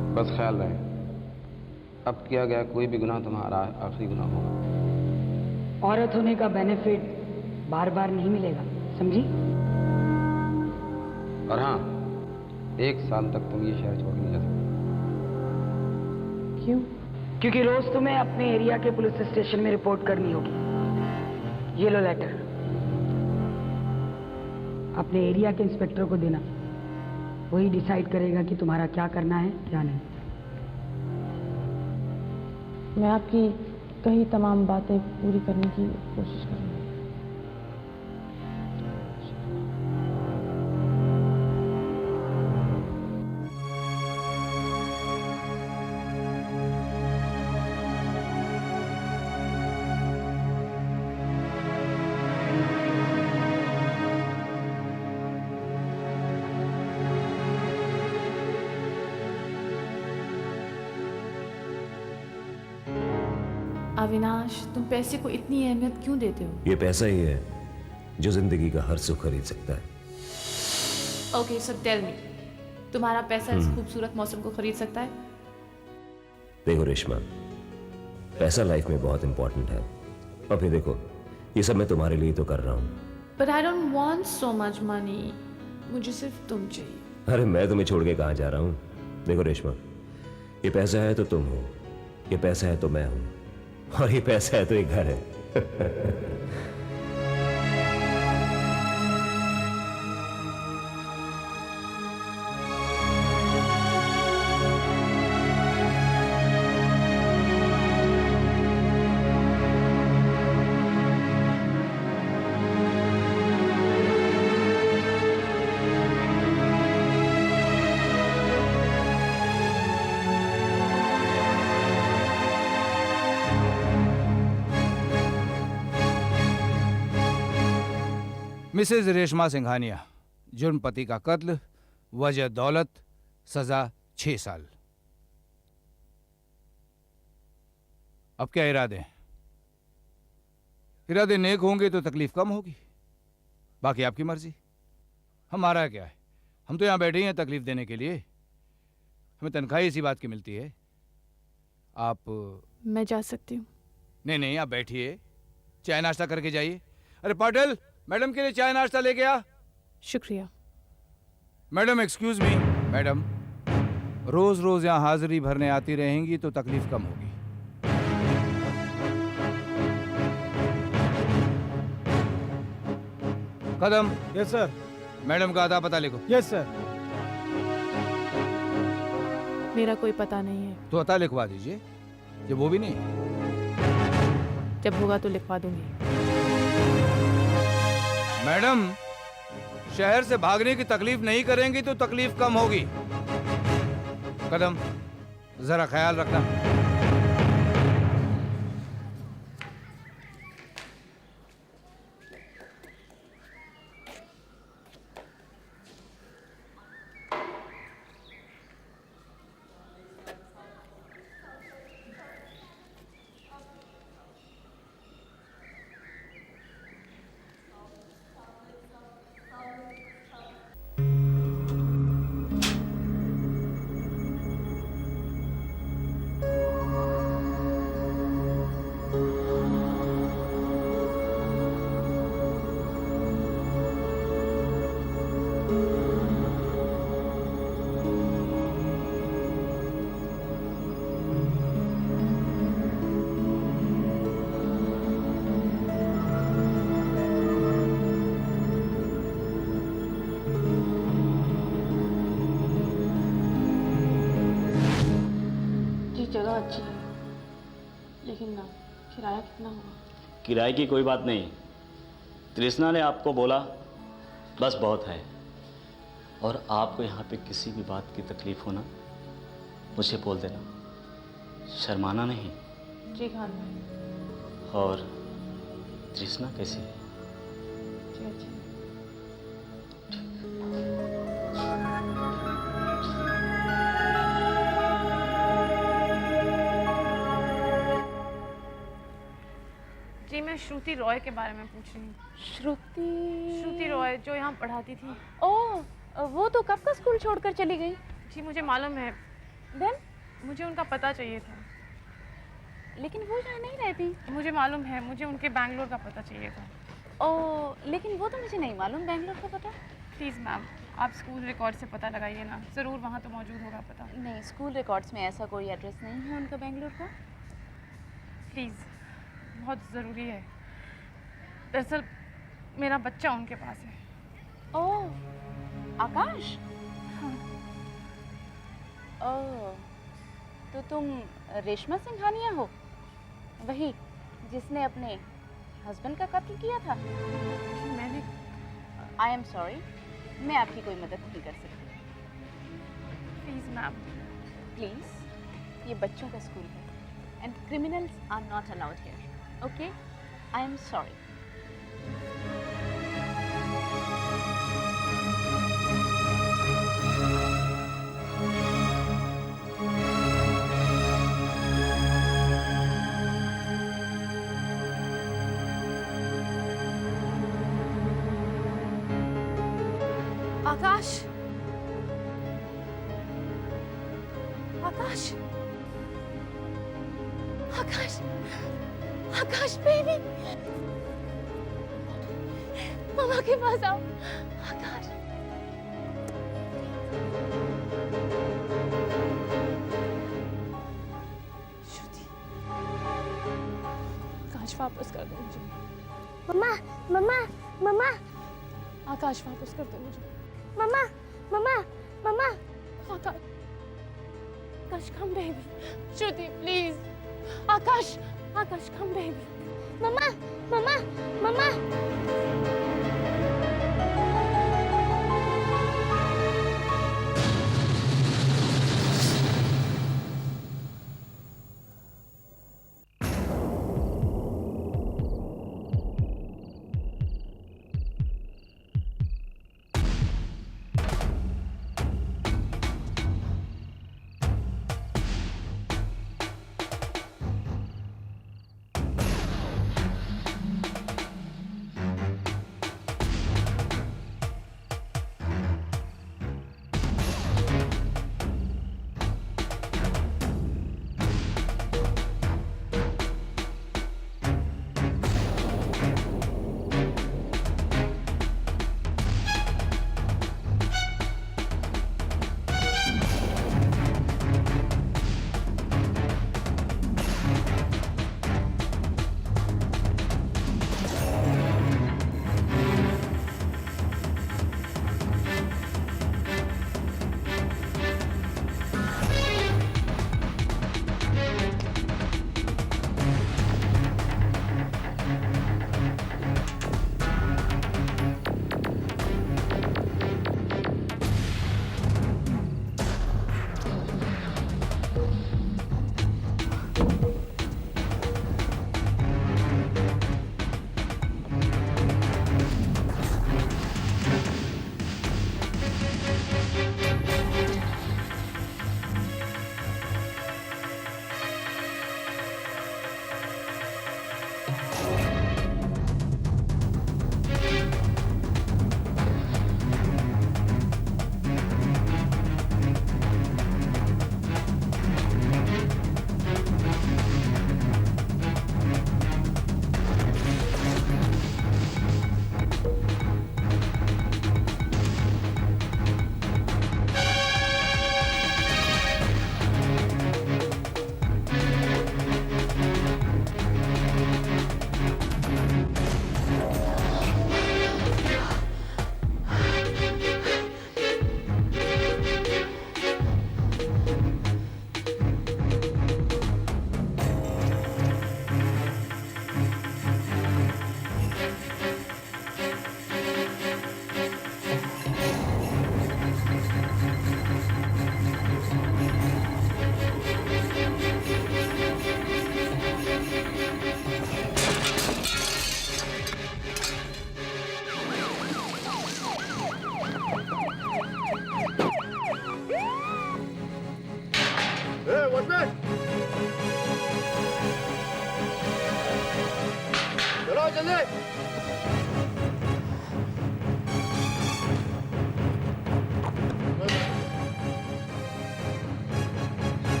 बस ख्याल रहे, अब किया गया कोई भी गुनाह तुम्हारा आखिरी गुनाह होगा। औरत होने का बेनिफिट बार बार नहीं मिलेगा, समझी? और हाँ, 1 साल तक तुम ये शहर छोड़ नहीं जा सकते। क्यों? क्योंकि रोज तुम्हें अपने एरिया के पुलिस स्टेशन में रिपोर्ट करनी होगी। ये लो लेटर, अपने एरिया के इंस्पेक्टर को देना। वही डिसाइड करेगा कि तुम्हारा क्या करना है क्या नहीं। मैं आपकी कही तमाम बातें पूरी करने की कोशिश करूँगी। अविनाश, तुम पैसे को इतनी अहमियत क्यों देते हो? ये पैसा ही है जो जिंदगी का हर सुख खरीद सकता है। ओके, सो टेल मी, तुम्हारा पैसा इस खूबसूरत मौसम को खरीद सकता है? देखो रेशमा, पैसा लाइफ में बहुत इंपॉर्टेंट है। और फिर देखो, ये सब मैं तुम्हारे लिए तो कर रहा हूँ। But I don't want so much money, मुझे सिर्फ तुम चाहिए। अरे मैं तुम्हें छोड़ के कहाँ जा रहा हूँ? देखो रेशमा, ये पैसा है तो तुम हो, ये पैसा है तो मैं हूँ, और ये पैसा है तो एक घर है। मिसेज रेशमा सिंघानिया, जुर्म पति का कत्ल, वजह दौलत, सजा 6 साल। अब क्या इरादे हैं? इरादे नेक होंगे तो तकलीफ कम होगी, बाकी आपकी मर्जी। हमारा क्या है, हम तो यहां बैठे ही हैं तकलीफ देने के लिए। हमें तनख्वाह इसी बात की मिलती है। आप मैं जा सकती हूँ? नहीं नहीं, आप बैठिए, चाय नाश्ता करके जाइए। अरे पाटिल, मैडम के लिए चाय नाश्ता लेके आ। शुक्रिया। Madam excuse me. मैडम, रोज रोज यहाँ हाजिरी भरने आती रहेंगी तो तकलीफ कम होगी। कदम। Yes sir. मैडम का अता पता लिखो। Yes sir. मेरा कोई पता नहीं है। तो अता लिखवा दीजिए। जब वो भी नहीं, जब होगा तो लिखवा दूंगी। मैडम, शहर से भागने की तकलीफ नहीं करेंगी तो तकलीफ कम होगी। कदम, जरा ख्याल रखना। जगह अच्छी है, लेकिन ना किराया कितना होगा? किराए की कोई बात नहीं, तृष्णा ने आपको बोला बस बहुत है। और आपको यहाँ पे किसी भी बात की तकलीफ हो ना, मुझे बोल देना, शर्माना नहीं। जी खान भाई। और तृष्णा कैसी है? जी अच्छी है। जी, मैं श्रुति रॉय के बारे में पूछ रही हूँ। श्रुति रॉय जो यहाँ पढ़ाती थी। ओह, वो तो कब का स्कूल छोड़कर चली गई? जी मुझे मालूम है, देन मुझे उनका पता चाहिए था। लेकिन वो यहाँ नहीं रहती। मुझे मालूम है, मुझे उनके बैंगलोर का पता चाहिए था। ओ, लेकिन वो तो मुझे नहीं मालूम बैंगलोर का पता। प्लीज़ मैम, आप स्कूल रिकॉर्ड से पता लगाइए ना, ज़रूर वहाँ तो मौजूद होगा पता। नहीं, स्कूल रिकॉर्ड्स में ऐसा कोई एड्रेस नहीं है उनका बैंगलोर का। प्लीज़, बहुत ज़रूरी है। दरअसल मेरा बच्चा उनके पास है। ओह, आकाश। ओह, तो तुम रेशमा सिंघानिया हो, वही जिसने अपने हस्बैंड का कत्ल किया था? मैंने आई एम सॉरी, मैं आपकी कोई मदद नहीं कर सकती। Please ma'am. प्लीज़, ये बच्चों का स्कूल है and criminals are not allowed here, okay? I am sorry. Akash, Akash, Akash, Akash baby, मामा के पास आओ। आकाश, श्रुति, आकाश वापस कर दो मुझे। मम्मा मम्मा मम्मा आकाश वापस कर दो मुझे। मम्मा मम्मा मम्मा Akash, Akash come baby. Shruti please. Akash, Akash come baby. मम्मा मम्मा मम्मा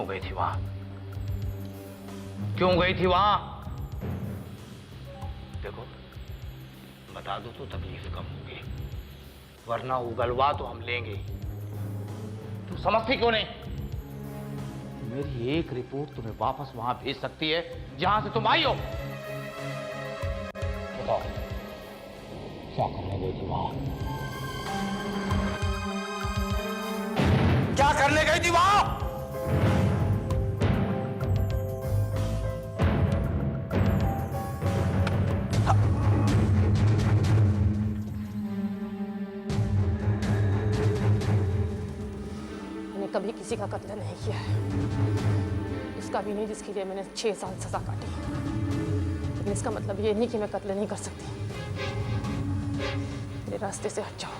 गई थी वहां? क्यों गई थी वहां? देखो, बता दो तो तकलीफ कम होगी, वरना उगलवा तो हम लेंगे। तू समझती क्यों नहीं? मेरी एक रिपोर्ट तुम्हें वापस वहां भेज सकती है जहां से तुम आई हो। बताओ, क्या करने गई थी वहां? क्या करने गई थी वहां? मैंने कभी किसी का कत्ल नहीं किया है, उसका भी नहीं जिसके लिए मैंने 6 साल सजा काटी। लेकिन इसका मतलब ये नहीं कि मैं कत्ल नहीं कर सकती। मेरे रास्ते से हट जाओ।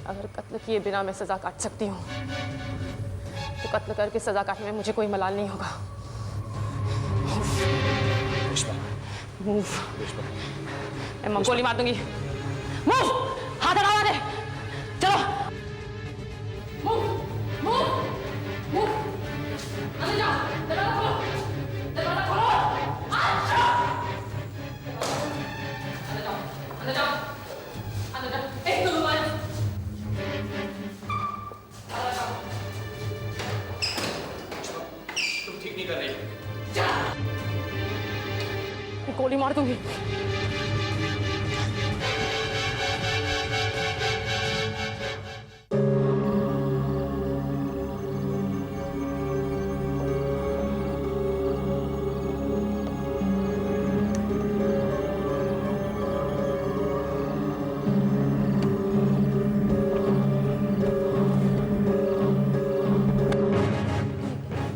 अगर कत्ल किए बिना मैं सजा काट सकती हूँ तो कत्ल करके सजा काटने में मुझे कोई मलाल नहीं होगा। मूव। मैं गोली मार दूंगी। मूव, हाथ हटाओ दे। चलो। Move, move, move. अंदर जाओ। दरवाजा खोलो। दरवाजा खोलो। अच्छा। अंदर जाओ। अंदर जाओ। अंदर जाओ। एक दो बार। अंदर जाओ। तुम ठीक नहीं कर रही। गोली मार दूंगी।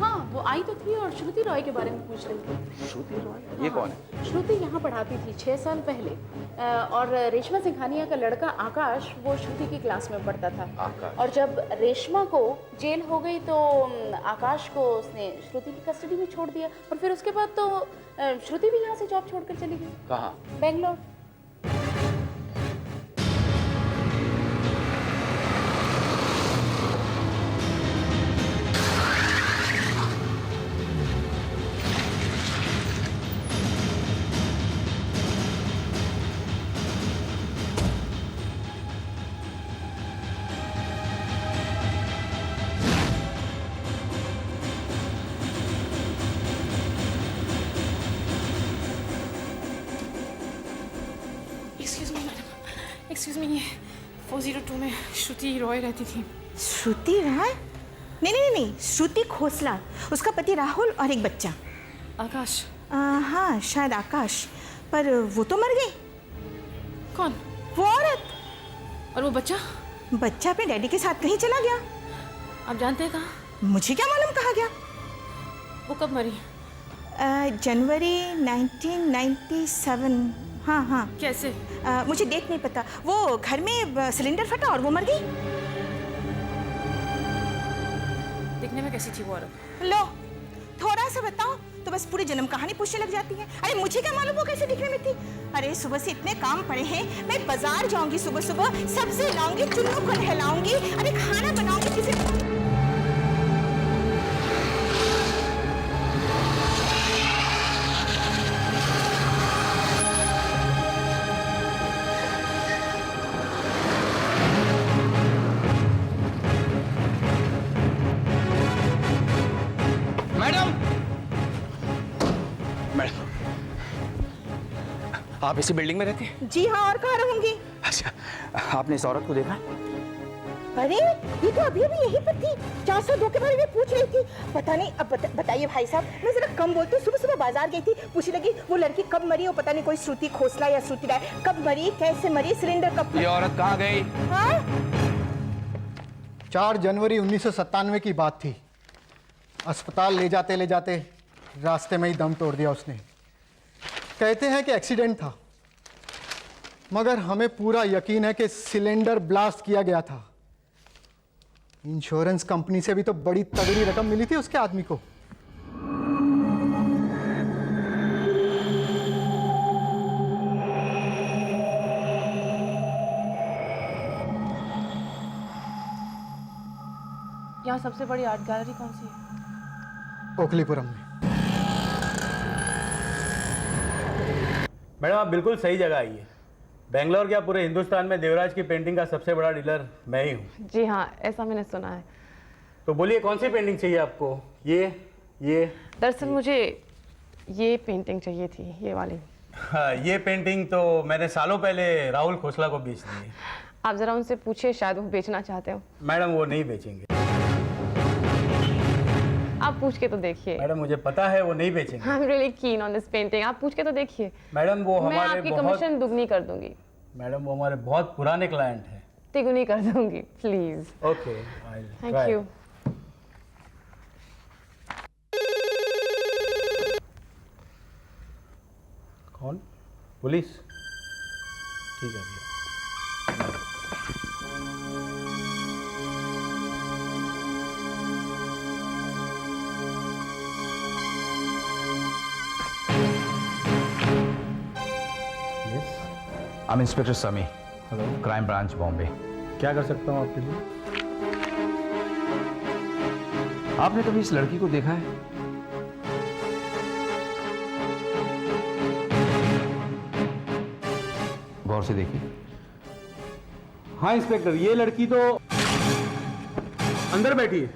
हाँ, वो आई तो थी और श्रुति रॉय के बारे में पूछ रही थी। श्रुति रॉय? ये कौन है? श्रुति यहाँ पढ़ाती थी 6 साल पहले। और रेशमा सिंघानिया का लड़का आकाश वो श्रुति की क्लास में पढ़ता था। आकाश। और जब रेशमा को जेल हो गई तो आकाश को उसने श्रुति की कस्टडी में छोड़ दिया। और फिर उसके बाद तो श्रुति भी यहाँ से जॉब छोड़कर चली गई। कहाँ? बेंगलोर। एक्सक्यूज मी, ये 402 में श्रुति रॉय रहती थी। श्रुति राय? नहीं नहीं नहीं, श्रुति खोसला, उसका पति राहुल और एक बच्चा। आकाश? हाँ शायद आकाश, पर वो तो मर गई। कौन? वो औरत। और वो बच्चा? बच्चा अपने डैडी के साथ कहीं चला गया। आप जानते हैं कहाँ? मुझे क्या मालूम कहाँ गया। वो कब मरी? जनवरी 1997। हाँ हाँ। कैसे? मुझे डेट नहीं पता। वो घर में सिलेंडर फटा और वो मर गई। दिखने में कैसी थी वो औरत? लो, थोड़ा सा बताओ तो बस पूरी जन्म कहानी पूछने लग जाती है। अरे मुझे क्या मालूम वो कैसे दिखने में थी। अरे सुबह से इतने काम पड़े हैं। मैं बाजार जाऊंगी सुबह सुबह, सब्जी लाऊंगी, चुन्नू को नहलाऊंगी, अरे खाना बनाऊंगी किसी। आप इसी बिल्डिंग में रहती हैं? जी हाँ, और कहाँ रहूंगी। अच्छा, आपने इस औरत को देखा? अरे ये तो अभी अभी यहीं पर थी, 402 के बारे में पूछ रही थी। पता नहीं, अब बताइए भाई साहब, मैं जरा कम बोलती हूँ। सुबह सुबह बाजार गई थी, पूछने लगी वो लड़की कब मरी, वो पता नहीं कोई श्रुति खोसला या श्रुति राय, कब मरी, कैसे मरी, सिलेंडर कब। ये औरत कहाँ गई? हाँ? 4 जनवरी 1997 की बात थी। अस्पताल ले जाते रास्ते में ही दम तोड़ दिया उसने। कहते हैं कि एक्सीडेंट था, मगर हमें पूरा यकीन है कि सिलेंडर ब्लास्ट किया गया था। इंश्योरेंस कंपनी से भी तो बड़ी तगड़ी रकम मिली थी उसके आदमी को। यहाँ यहाँ सबसे बड़ी आर्ट गैलरी कौन सी है? ओखलीपुरम में। मैडम आप बिल्कुल सही जगह आई है। बेंगलोर क्या पूरे हिंदुस्तान में देवराज की पेंटिंग का सबसे बड़ा डीलर मैं ही हूँ। जी हाँ, ऐसा मैंने सुना है। तो बोलिए कौन सी पेंटिंग चाहिए आपको? ये दरअसल मुझे ये पेंटिंग चाहिए थी, ये वाली। हाँ, ये पेंटिंग तो मैंने सालों पहले राहुल खोसला को बेच दी है। आप जरा उनसे पूछिए, शायद वो बेचना चाहते हो। मैडम वो नहीं बेचेंगे। आप पूछ के तो देखिए। मैडम मुझे पता है वो नहीं बेचेंगे। I am really keen on this painting. आप पूछ के तो देखिए। मैडम वो मैं हमारे आपकी बहुत कमीशन दुगनी कर दूंगी। मैडम वो हमारे बहुत पुराने क्लाइंट हैं। तिगुनी कर दूंगी, प्लीज। Okay, thank you. कौन? पुलिस? ठीक है भैया। I'm इंस्पेक्टर समी। Hello, crime branch Bombay. क्या कर सकता हूँ आपके लिए? आपने कभी इस लड़की को देखा है? गौर से देखिए। हाँ इंस्पेक्टर, ये लड़की तो अंदर बैठी है।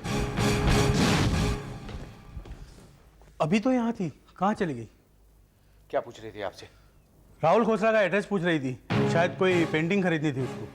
अभी तो यहाँ थी, कहाँ चली गई? क्या पूछ रही थी आपसे? राहुल खोसला का एड्रेस पूछ रही थी, शायद कोई पेंटिंग खरीदनी थी उसको।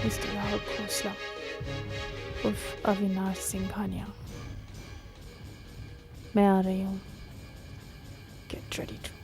मिस्टर राहुल खोसला उर्फ अविनाश सिंघानिया, मैं आ रही हूँ। Get ready to